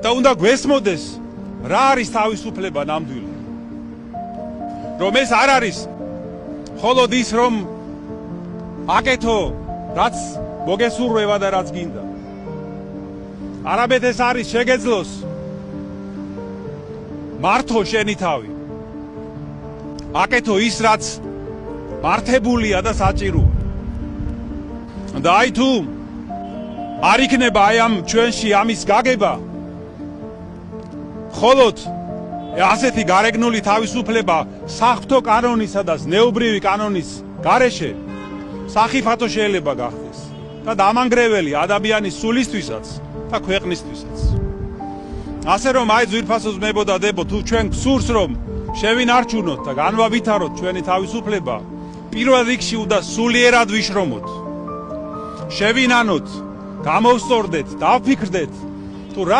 და უნდა გვესმოდეს რა არის თავისუფლება ნამდვილი. რომ ეს არ არის მხოლოდ ის რომ აკეთო რაც მოგესურვება და რაც გინდა. არამედ ეს არის შეგეძლოს მართო შენი თავი. აკეთო ის რაც მართებულია და საჭიროა. და აი თუ არ იქნება აი ამ ჩვენში ამის გაგება, მხოლოდ ასეთი გარეგნული თავისუფლება საღვთო კანონისა და ზნეობრივი კანონის გარეშე სახიფათო შეიძლება გახდეს და დამანგრეველი ადამიანის სულისთვისაც და ქვეყნისთვისაც. ასე რომ აი ძვირფასო ძმებო და დებო, თუ ჩვენ გსურს რომ შევინარჩუნოთ და განვავითაროთ ჩვენი თავისუფლება, პირველ რიგში უნდა სულიერად ვიშრომოთ. შევინანოთ, გამოვსწორდეთ, დავფიქრდეთ თუ რა